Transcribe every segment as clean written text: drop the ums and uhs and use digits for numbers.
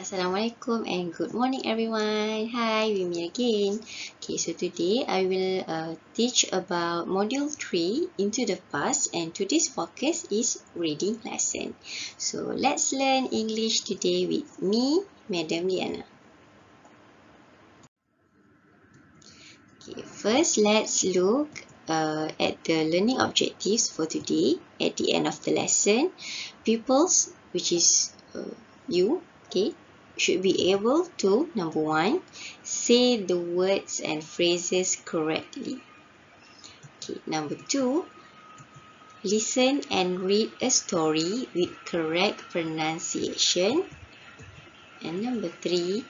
Assalamualaikum and good morning everyone. Hi, with me again. Okay, so today I will teach about module 3 into the past, and today's focus is reading lesson. So let's learn English today with me, Madam Liyana. Okay, first let's look at the learning objectives for today. At the end of the lesson, pupils, which is you, okay, should be able to, number 1, say the words and phrases correctly. Okay, number 2, listen and read a story with correct pronunciation. And number 3,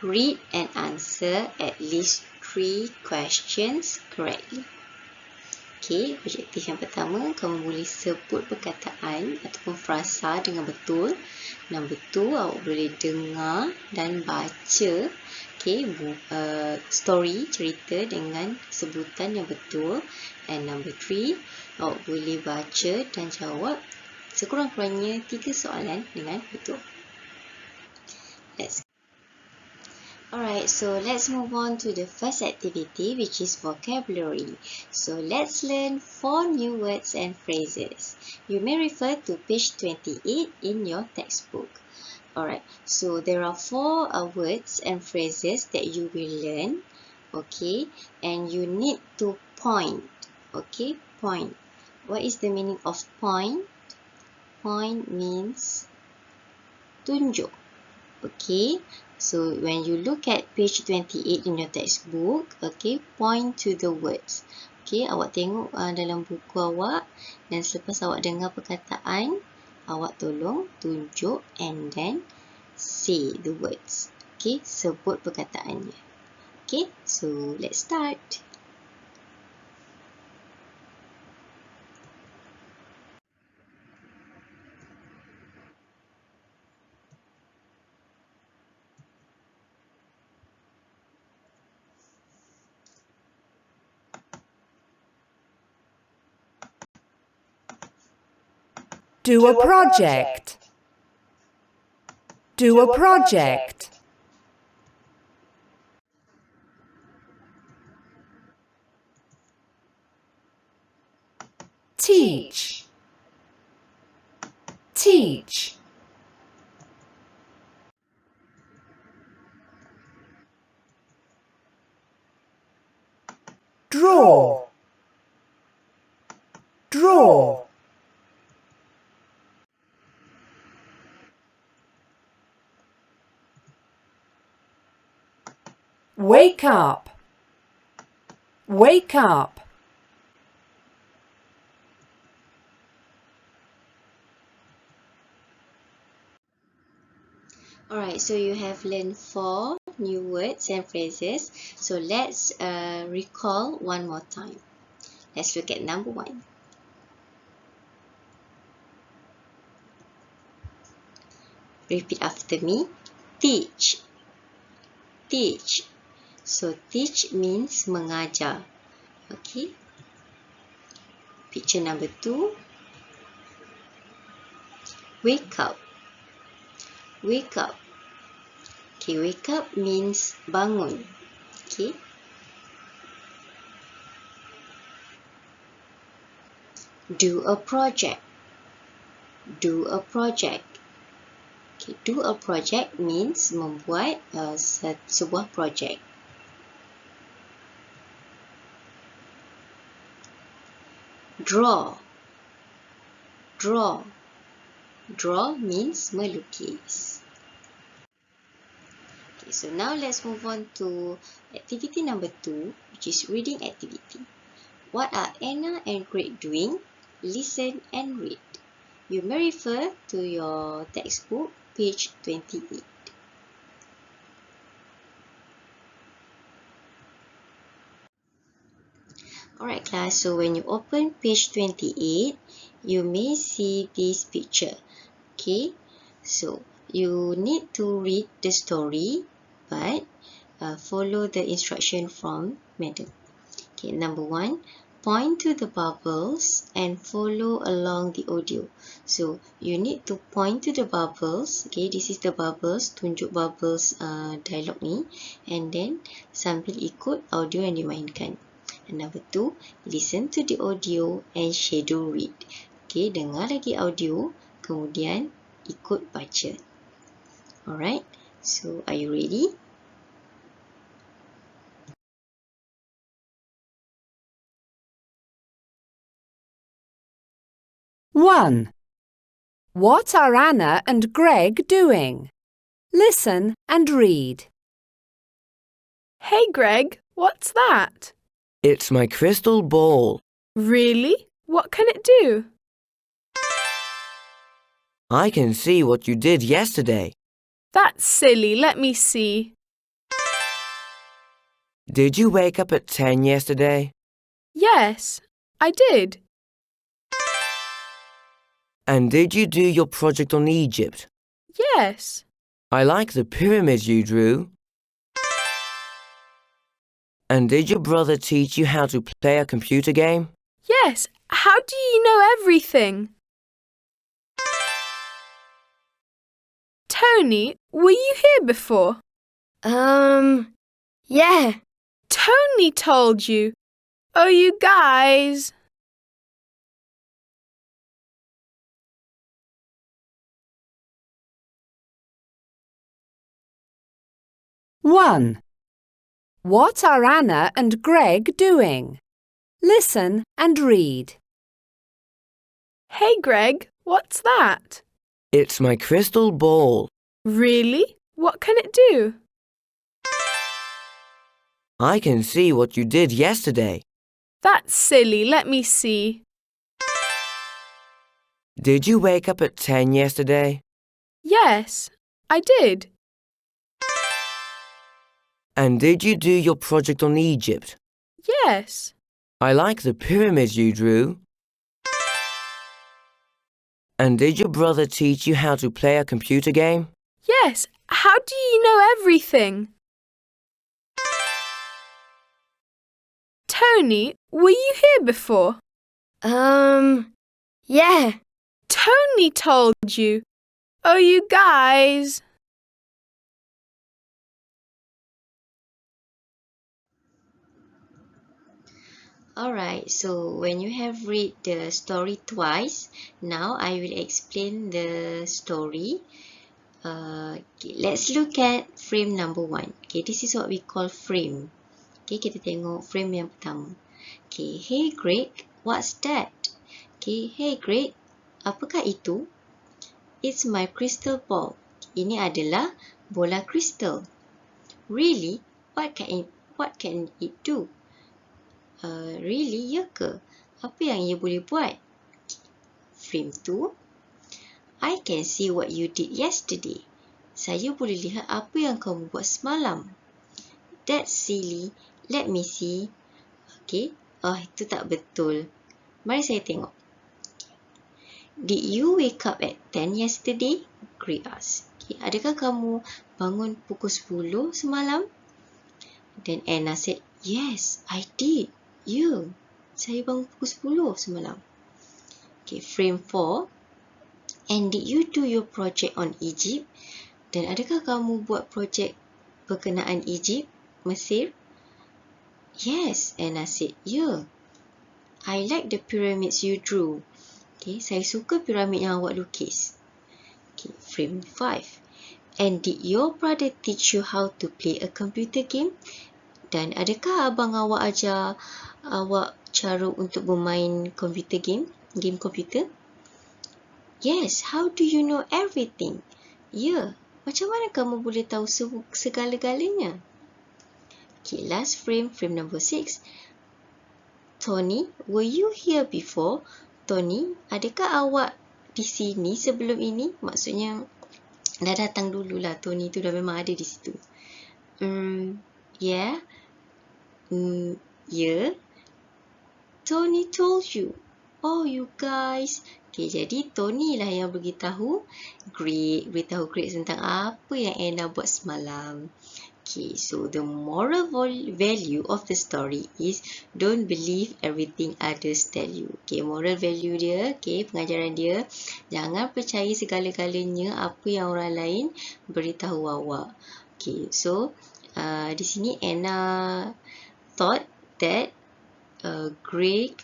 read and answer at least 3 questions correctly. Okay, objektif yang pertama, kamu boleh sebut perkataan ataupun frasa dengan betul. Number 2, awak boleh dengar dan baca story, cerita dengan sebutan yang betul. And number 3, awak boleh baca dan jawab sekurang-kurangnya 3 soalan dengan betul. Alright, so let's move on to the first activity, which is vocabulary. So let's learn 4 new words and phrases. You may refer to page 28 in your textbook. Alright, so there are 4 words and phrases that you will learn. Okay, and you need to point. Okay, point. What is the meaning of point? Point means tunjuk. Okay, so when you look at page 28 in your textbook, okay, point to the words. Okay, awak tengok dalam buku awak, dan selepas awak dengar perkataan, awak tolong tunjuk and then say the words. Okay, sebut perkataannya. Okay, so let's start. Do a project. Do a project. Teach. Teach. Draw. Draw. Wake up. Wake up. Alright, so you have learned 4 new words and phrases. So let's recall one more time. Let's look at number 1. Repeat after me. Teach. Teach. So teach means mengajar. Okay. Picture number 2. Wake up. Wake up. Okay, wake up means bangun. Okay. Do a project. Do a project. Okay, do a project means membuat sebuah projek. Draw. Draw. Draw means melukis. Okay, so now let's move on to activity number 2, which is reading activity. What are Anna and Greg doing? Listen and read. You may refer to your textbook, page 28. Alright class, so when you open page 28, you may see this picture. Okay, so you need to read the story, but follow the instruction from Madam. Okay, number 1, point to the bubbles and follow along the audio. So you need to point to the bubbles. Okay, this is the bubbles. Tunjuk bubbles dialog ni, and then sambil ikut audio yang dimainkan. And number 2, listen to the audio and shadow read. Okay, dengar lagi audio, kemudian ikut baca. Alright, so are you ready? One. What are Anna and Greg doing? Listen and read. Hey Greg, what's that? It's my crystal ball. Really? What can it do? I can see what you did yesterday. That's silly, let me see. Did you wake up at 10 yesterday? Yes, I did. And did you do your project on Egypt? Yes. I like the pyramids you drew. And did your brother teach you how to play a computer game? Yes, how do you know everything? Tony, were you here before? Yeah. Tony told you. Oh, you guys. One. What are Anna and Greg doing? Listen and read. Hey Greg, what's that? It's my crystal ball. Really? What can it do? I can see what you did yesterday. That's silly, let me see. Did you wake up at 10 yesterday? Yes, I did. And did you do your project on Egypt? Yes. I like the pyramids you drew. And did your brother teach you how to play a computer game? Yes, how do you know everything? Tony, were you here before? Yeah. Tony told you. Oh, you guys. Alright, so when you have read the story twice, now I will explain the story. Okay, let's look at frame number 1. Okay, this is what we call frame. Okay, kita tengok frame yang pertama. Okay, hey Greg, what's that? Okay, hey Greg, apakah itu? It's my crystal ball. Ini adalah bola kristal. Really? What can it do? Really, ya ke? Apa yang ia boleh buat? Frame 2. I can see what you did yesterday. Saya boleh lihat apa yang kamu buat semalam. That's silly. Let me see. Okay. Oh, itu tak betul. Mari saya tengok. Did you wake up at 10 yesterday? Greg asked. Okay. Adakah kamu bangun pukul 10 semalam? Then Anna said, yes, I did. Ya, saya bangun pukul 10 semalam. Okay, frame 4. And did you do your project on Egypt? Dan adakah kamu buat projek berkenaan Egypt, Mesir? Yes, Anna said, yeah. I like the pyramids you drew. Okay, saya suka piramid yang awak lukis. Okay, frame 5. And did your brother teach you how to play a computer game? Dan adakah abang awak ajar awak cara untuk bermain computer game komputer? Yes, how do you know everything? Ya, macam mana kamu boleh tahu segala-galanya? Okay, last frame, frame number 6. Tony, were you here before? Tony, adakah awak di sini sebelum ini? Maksudnya, dah datang dululah. Tony tu dah memang ada di situ. Yeah. Yeah. Tony told you. Oh, you guys. Okay, jadi Tony lah yang beritahu Greg tentang apa yang Anna buat semalam. Okay, so the moral value of the story is don't believe everything others tell you. Okay, moral value dia, okay, pengajaran dia, jangan percaya segala-galanya apa yang orang lain beritahu awak. Okay, so di sini Anna thought that Greg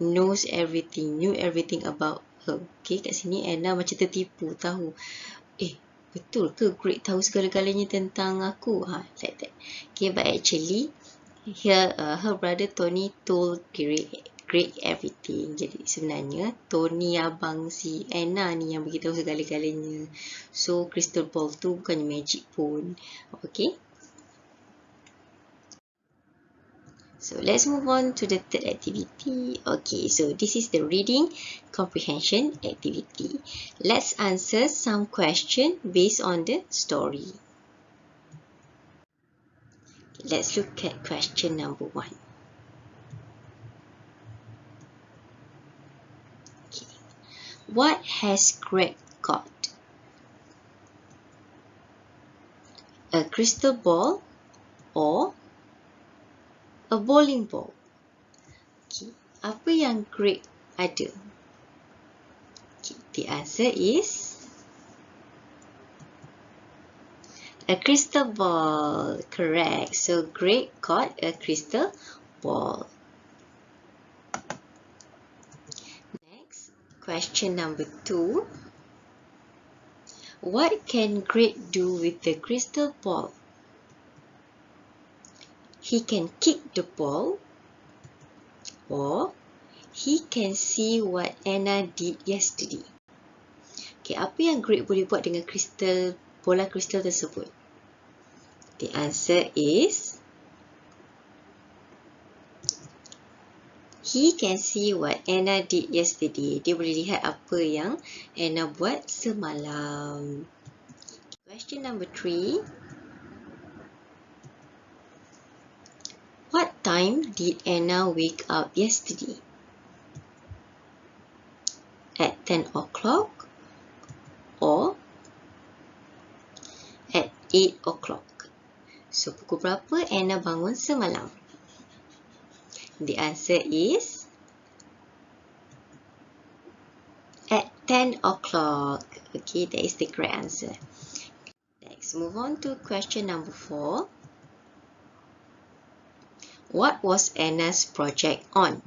knew everything about her. Okay, kat sini Anna macam tertipu, tahu. Betul ke Greg tahu segala-galanya tentang aku? Like that. Okay, but actually, here her brother Tony told Greg everything. Jadi sebenarnya Tony abang si Anna ni yang beritahu segala-galanya. So crystal ball tu bukannya magic pun. Okay. So let's move on to the third activity. Okay, so this is the reading comprehension activity. Let's answer some question based on the story. Let's look at question number 1. Okay. What has Greg got? A crystal ball or a bowling ball? Okay. Apa yang Greg ada? Okay. The answer is a crystal ball. Correct. So Greg got a crystal ball. Next, question number 2. What can Greg do with the crystal ball? He can kick the ball or he can see what Anna did yesterday. Okay, apa yang Greg boleh buat dengan bola kristal tersebut? The answer is he can see what Anna did yesterday. Dia boleh lihat apa yang Anna buat semalam. Question number 3. What time did Anna wake up yesterday? At 10 o'clock or at 8 o'clock? So, pukul berapa Anna bangun semalam? The answer is at 10 o'clock. Okay, that is the correct answer. Next, move on to question number 4. What was Anna's project on?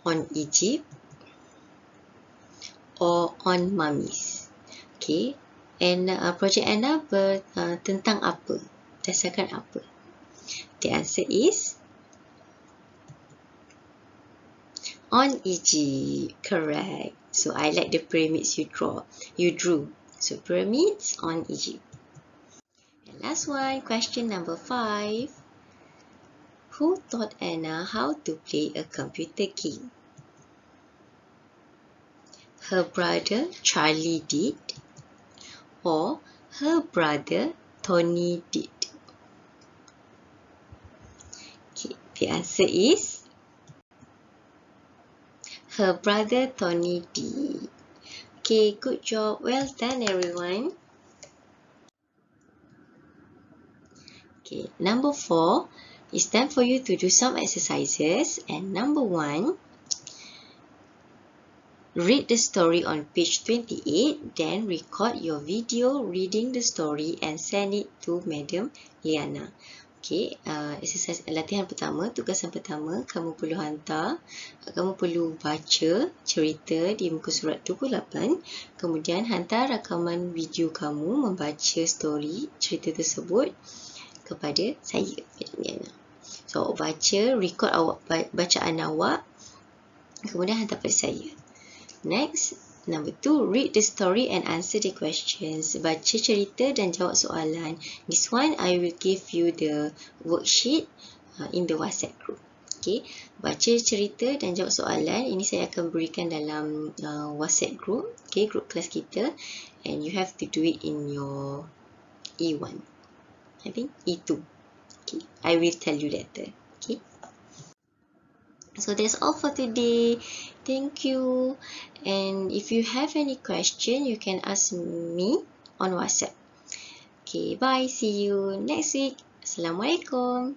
On Egypt or on mummies? Okay, and project Anna tentang apa? Berdasarkan apa? The answer is on Egypt. Correct. So I like the pyramids you drew. So pyramids on Egypt. And last one, question number 5. Who taught Anna how to play a computer game? Her brother Charlie did or her brother Tony did? Okay, the answer is her brother Tony did. Okay, good job. Well done, everyone. Okay, number 4, it's time for you to do some exercises. And number 1, read the story on page 28, then record your video reading the story and send it to Madam Liyana. Okay, exercise latihan pertama, tugasan pertama, kamu perlu baca cerita di muka surat 28, kemudian hantar rakaman video kamu membaca story cerita tersebut kepada saya, Madam Liyana. So, baca, record bacaan awak, kemudian hantar pada saya. Next, number 2, read the story and answer the questions. Baca cerita dan jawab soalan. This one, I will give you the worksheet in the WhatsApp group. Okay, baca cerita dan jawab soalan. Ini saya akan berikan dalam WhatsApp group. Okay, group kelas kita. And you have to do it in your E1. I think E2. Okay, I will tell you later. Okay. So that's all for today. Thank you. And if you have any question, you can ask me on WhatsApp. Okay, bye. See you next week. Assalamualaikum.